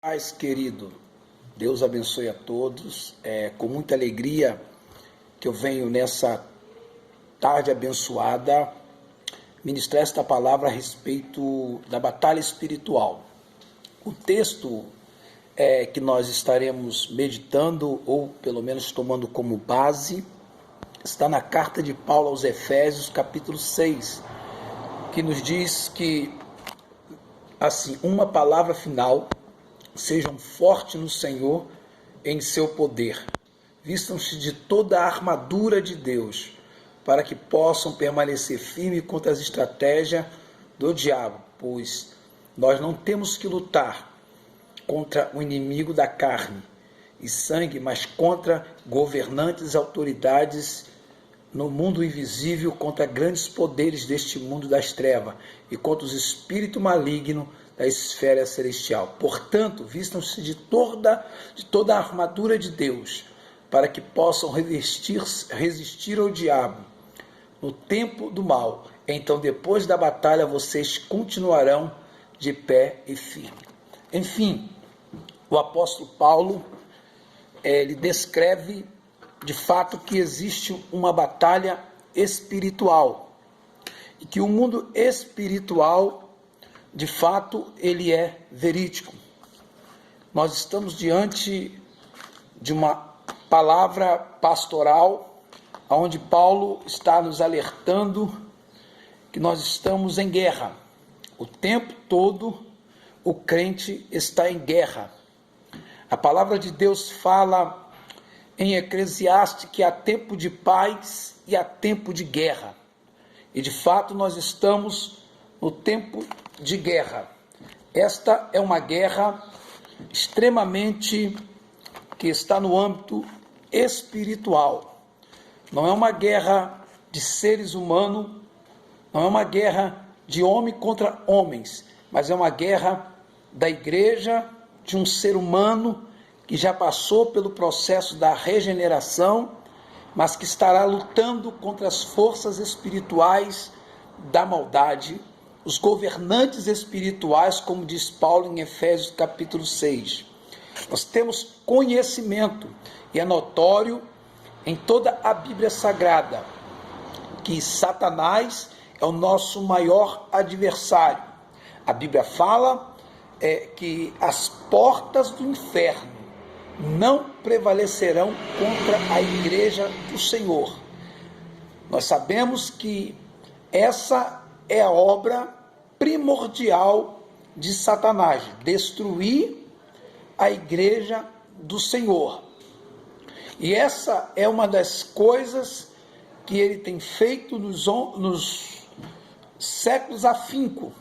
Paz, querido, Deus abençoe a todos. É com muita alegria que eu venho nessa tarde abençoada ministrar esta palavra a respeito da batalha espiritual. O texto que nós estaremos meditando, ou pelo menos tomando como base, está na carta de Paulo aos Efésios, capítulo 6, que nos diz que, assim, uma palavra final: sejam fortes no Senhor em seu poder. Vistam-se de toda a armadura de Deus, para que possam permanecer firmes contra as estratégias do diabo, pois nós não temos que lutar contra o inimigo da carne e sangue, mas contra governantes e autoridades no mundo invisível, contra grandes poderes deste mundo das trevas e contra os espíritos malignos da esfera celestial. Portanto, vistam-se de toda a armadura de Deus, para que possam resistir ao diabo no tempo do mal. Então, depois da batalha, vocês continuarão de pé e firme. Enfim, o apóstolo Paulo, ele descreve de fato que existe uma batalha espiritual e que o mundo espiritual, de fato, ele é verídico. Nós estamos diante de uma palavra pastoral onde Paulo está nos alertando que nós estamos em guerra. O tempo todo o crente está em guerra. A palavra de Deus fala em Eclesiastes que há tempo de paz e há tempo de guerra. E de fato nós estamos no tempo de guerra. Esta é uma guerra extremamente que está no âmbito espiritual. Não é uma guerra de seres humanos, não é uma guerra de homem contra homens, mas é uma guerra da igreja, de um ser humano que já passou pelo processo da regeneração, mas que estará lutando contra as forças espirituais da maldade, os governantes espirituais, como diz Paulo em Efésios capítulo 6. Nós temos conhecimento, e é notório em toda a Bíblia Sagrada, que Satanás é o nosso maior adversário. A Bíblia fala que as portas do inferno não prevalecerão contra a igreja do Senhor. Nós sabemos que essa é a obra primordial de Satanás, destruir a igreja do Senhor. E essa é uma das coisas que ele tem feito nos séculos afinco,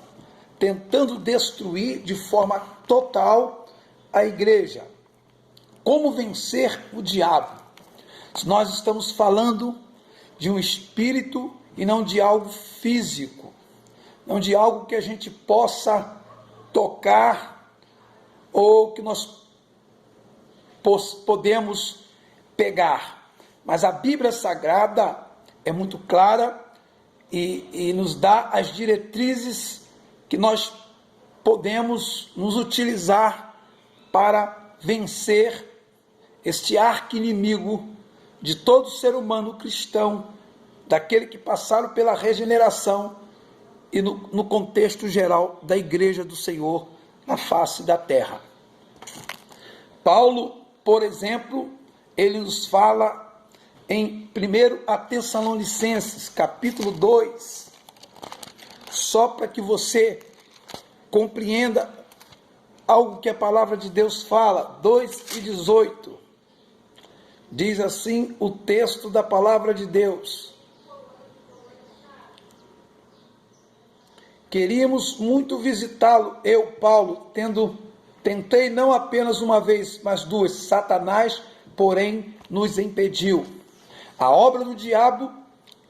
tentando destruir de forma total a igreja. Como vencer o diabo? Nós estamos falando de um espírito e não de algo físico, não de algo que a gente possa tocar ou que nós podemos pegar. Mas a Bíblia Sagrada é muito clara e nos dá as diretrizes que nós podemos nos utilizar para vencer este arqui-inimigo de todo ser humano cristão, daquele que passaram pela regeneração e no contexto geral da igreja do Senhor na face da terra. Paulo, por exemplo, ele nos fala em 1 Tessalonicenses, capítulo 2, só para que você compreenda algo que a palavra de Deus fala, 2:18. Diz assim o texto da palavra de Deus: queríamos muito visitá-lo, eu, Paulo, tentei não apenas uma vez, mas duas. Satanás, porém, nos impediu. A obra do diabo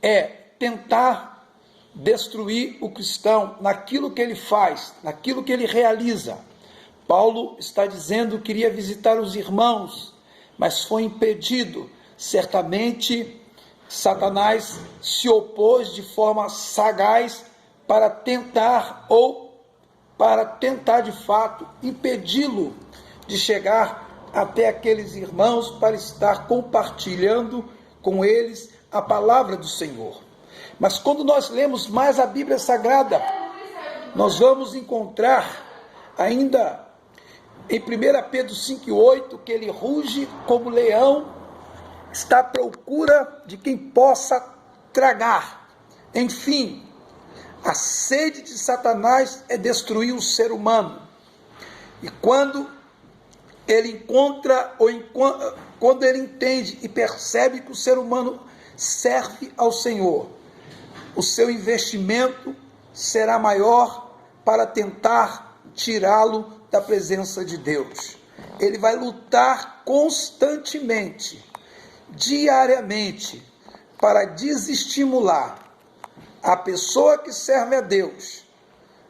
é tentar destruir o cristão naquilo que ele faz, naquilo que ele realiza. Paulo está dizendo que queria visitar os irmãos, mas foi impedido. Certamente, Satanás se opôs de forma sagaz para tentar ou para tentar de fato impedi-lo de chegar até aqueles irmãos para estar compartilhando com eles a palavra do Senhor. Mas quando nós lemos mais a Bíblia Sagrada, nós vamos encontrar ainda em 1 Pedro 5,8 que ele ruge como leão, está à procura de quem possa tragar. Enfim, a sede de Satanás é destruir o ser humano. E quando ele encontra, quando ele entende e percebe que o ser humano serve ao Senhor, o seu investimento será maior para tentar tirá-lo da presença de Deus. Ele vai lutar constantemente, diariamente, para desestimular a pessoa que serve a Deus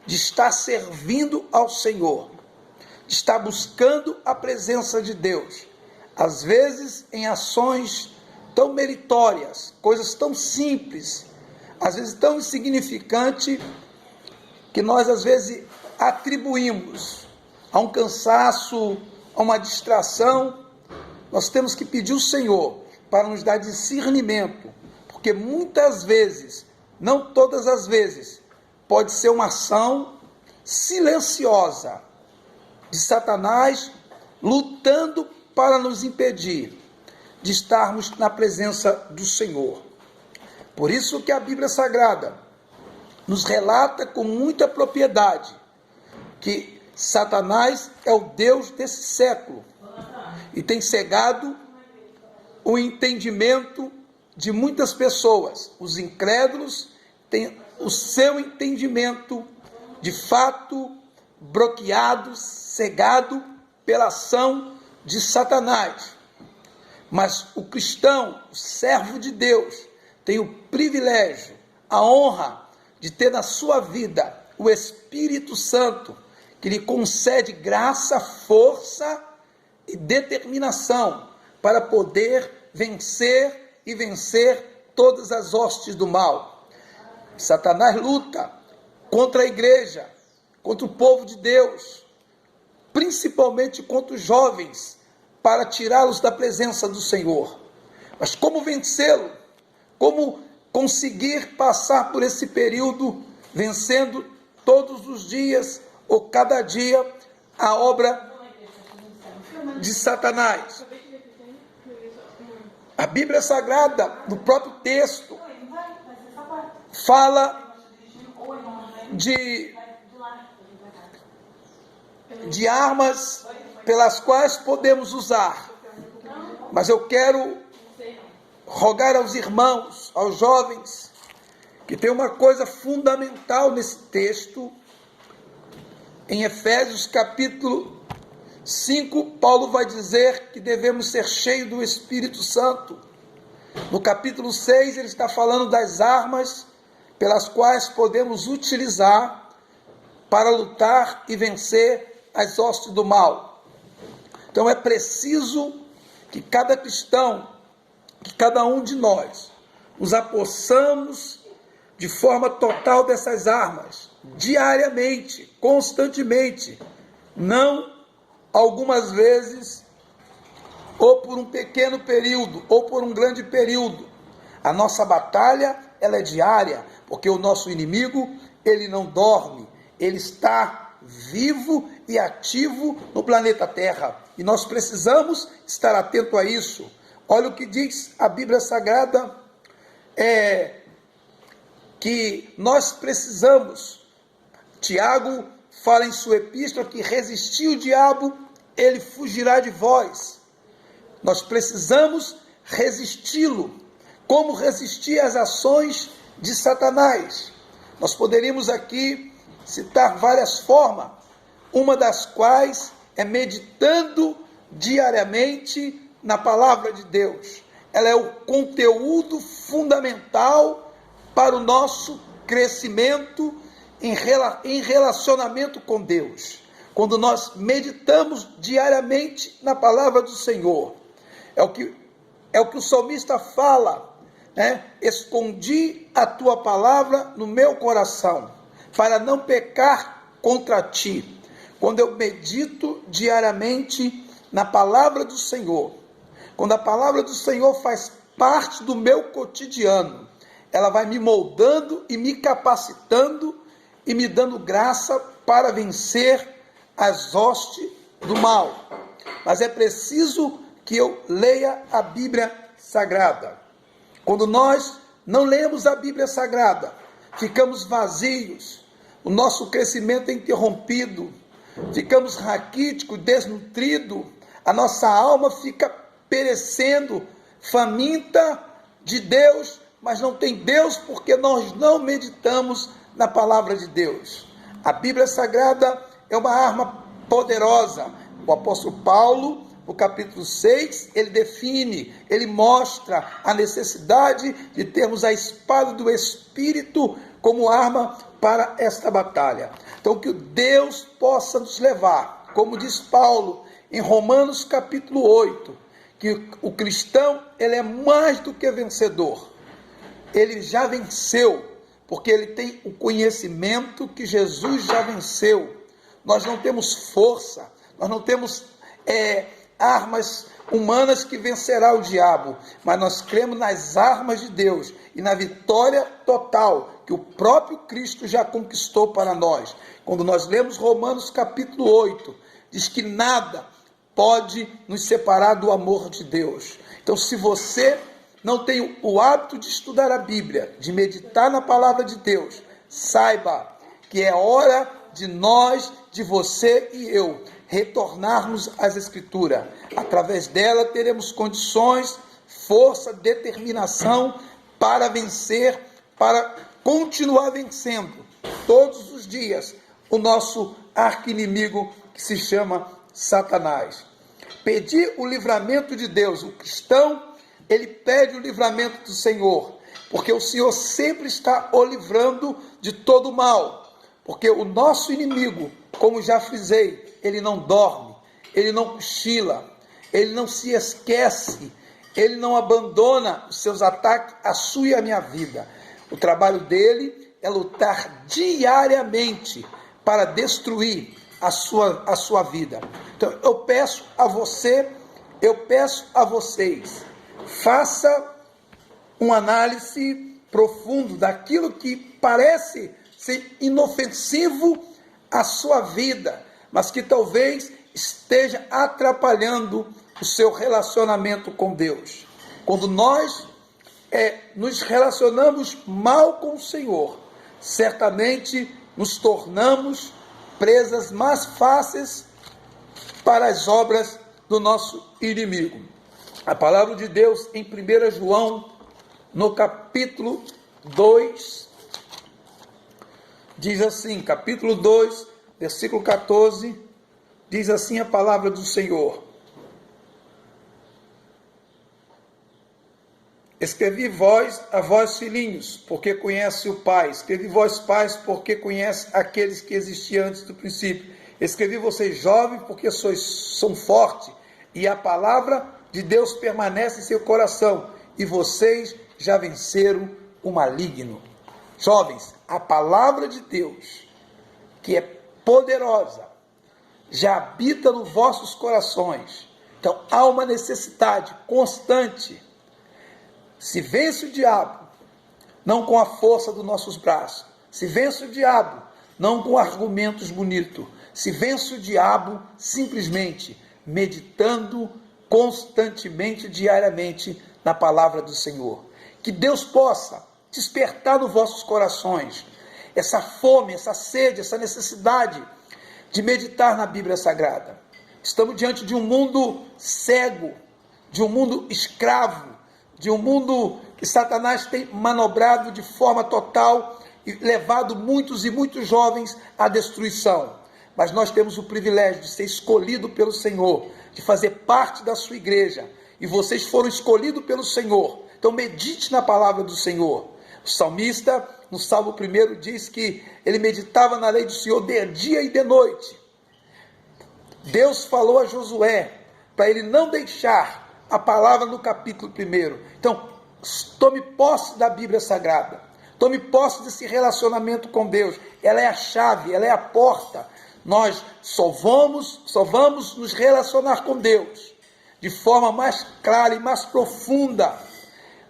de estar servindo ao Senhor, de estar buscando a presença de Deus, às vezes em ações tão meritórias, coisas tão simples, às vezes tão insignificantes, que nós às vezes atribuímos a um cansaço, a uma distração. Nós temos que pedir ao Senhor para nos dar discernimento, porque muitas vezes, não todas as vezes, pode ser uma ação silenciosa de Satanás lutando para nos impedir de estarmos na presença do Senhor. Por isso que a Bíblia Sagrada nos relata com muita propriedade que Satanás é o Deus desse século e tem cegado o entendimento de muitas pessoas. Os incrédulos têm o seu entendimento de fato bloqueado, cegado pela ação de Satanás. Mas o cristão, o servo de Deus, tem o privilégio, a honra de ter na sua vida o Espírito Santo, que lhe concede graça, força e determinação para poder vencer e vencer todas as hostes do mal. Satanás luta contra a igreja, contra o povo de Deus, principalmente contra os jovens, para tirá-los da presença do Senhor. Mas como vencê-lo? Como conseguir passar por esse período vencendo todos os dias ou cada dia a obra de Satanás? A Bíblia Sagrada, no próprio texto, fala de armas pelas quais podemos usar. Mas eu quero rogar aos irmãos, aos jovens, que tem uma coisa fundamental nesse texto. Em Efésios capítulo 5, Paulo vai dizer que devemos ser cheios do Espírito Santo. No capítulo 6, ele está falando das armas pelas quais podemos utilizar para lutar e vencer as hostes do mal. Então é preciso que cada cristão, que cada um de nós, nos apossamos de forma total dessas armas, diariamente, constantemente, não algumas vezes, ou por um pequeno período, ou por um grande período. A nossa batalha, ela é diária, porque o nosso inimigo, ele não dorme, ele está vivo e ativo no planeta Terra, e nós precisamos estar atento a isso. Olha o que diz a Bíblia Sagrada, que nós precisamos. Tiago fala em sua epístola que resistir o diabo, ele fugirá de vós. Nós precisamos resisti-lo. Como resistir às ações de Satanás? Nós poderíamos aqui citar várias formas, uma das quais é meditando diariamente na palavra de Deus. Ela é o conteúdo fundamental para o nosso crescimento em relacionamento com Deus. Quando nós meditamos diariamente na palavra do Senhor, é o que o salmista fala, né? Escondi a tua palavra no meu coração, para não pecar contra ti. Quando eu medito diariamente na palavra do Senhor, quando a palavra do Senhor faz parte do meu cotidiano, ela vai me moldando e me capacitando e me dando graça para vencer as hostes do mal. Mas é preciso que eu leia a Bíblia Sagrada. Quando nós não lemos a Bíblia Sagrada, ficamos vazios, o nosso crescimento é interrompido, ficamos raquíticos, desnutridos, a nossa alma fica perecendo, faminta de Deus, mas não tem Deus porque nós não meditamos na palavra de Deus. A Bíblia Sagrada é uma arma poderosa. O apóstolo Paulo, no capítulo 6, ele define, ele mostra a necessidade de termos a espada do Espírito como arma para esta batalha. Então, que Deus possa nos levar, como diz Paulo em Romanos capítulo 8, que o cristão, ele é mais do que vencedor. Ele já venceu, porque ele tem o conhecimento que Jesus já venceu. Nós não temos força, nós não temos armas humanas que vencerá o diabo, mas nós cremos nas armas de Deus e na vitória total que o próprio Cristo já conquistou para nós. Quando nós lemos Romanos capítulo 8, diz que nada pode nos separar do amor de Deus. Então, se você não tem o hábito de estudar a Bíblia, de meditar na palavra de Deus, saiba que é hora de nós, de você e eu, retornarmos às Escrituras. Através dela teremos condições, força, determinação para vencer, para continuar vencendo todos os dias o nosso arqui-inimigo que se chama Satanás. Pedir o livramento de Deus. O cristão, ele pede o livramento do Senhor, porque o Senhor sempre está o livrando de todo mal. Porque o nosso inimigo, como já frisei, ele não dorme, ele não cochila, ele não se esquece, ele não abandona os seus ataques, a sua e a minha vida. O trabalho dele é lutar diariamente para destruir a sua vida. Então, eu peço a você, eu peço a vocês, faça uma análise profunda daquilo que parece ser inofensivo à sua vida, mas que talvez esteja atrapalhando o seu relacionamento com Deus. Quando nós nos relacionamos mal com o Senhor, certamente nos tornamos presas mais fáceis para as obras do nosso inimigo. A palavra de Deus em 1 João, no capítulo 2, diz assim, capítulo 2, versículo 14, diz assim a palavra do Senhor: escrevi a vós filhinhos, porque conhece o Pai. Escrevi vós pais, porque conhece aqueles que existiam antes do princípio. Escrevi vocês jovens, porque são fortes, e a palavra de Deus permanece em seu coração, e vocês já venceram o maligno. Jovens, a palavra de Deus, que é poderosa, já habita nos vossos corações. Então há uma necessidade constante. Se vence o diabo, não com a força dos nossos braços. Se vence o diabo, não com argumentos bonitos. Se vence o diabo simplesmente meditando constantemente, diariamente, na palavra do Senhor. Que Deus possa despertar nos vossos corações essa fome, essa sede, essa necessidade de meditar na Bíblia Sagrada. Estamos diante de um mundo cego, de um mundo escravo, de um mundo que Satanás tem manobrado de forma total e levado muitos e muitos jovens à destruição. Mas nós temos o privilégio de ser escolhido pelo Senhor, de fazer parte da sua igreja, e vocês foram escolhidos pelo Senhor. Então medite na palavra do Senhor. O salmista, no Salmo 1, diz que ele meditava na lei do Senhor de dia e de noite. Deus falou a Josué para ele não deixar a palavra no capítulo 1. Então, tome posse da Bíblia Sagrada. Tome posse desse relacionamento com Deus. Ela é a chave, ela é a porta. Nós só vamos nos relacionar com Deus de forma mais clara e mais profunda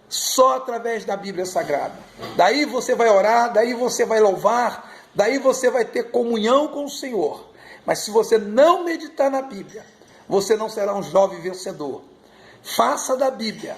só através da Bíblia Sagrada. Daí você vai orar, daí você vai louvar, daí você vai ter comunhão com o Senhor. Mas se você não meditar na Bíblia, você não será um jovem vencedor. Faça da Bíblia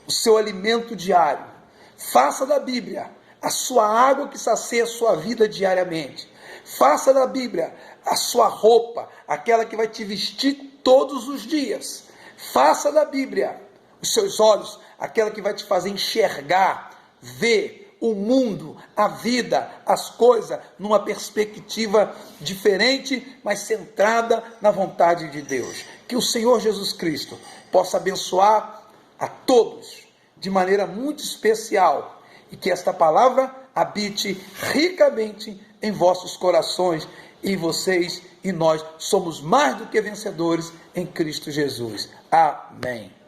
o seu alimento diário. Faça da Bíblia a sua água que sacia a sua vida diariamente. Faça da Bíblia a sua roupa, aquela que vai te vestir todos os dias. Faça da Bíblia os seus olhos, aquela que vai te fazer enxergar, ver o mundo, a vida, as coisas, numa perspectiva diferente, mas centrada na vontade de Deus. Que o Senhor Jesus Cristo possa abençoar a todos de maneira muito especial e que esta palavra habite ricamente em vossos corações, e vocês e nós somos mais do que vencedores em Cristo Jesus. Amém.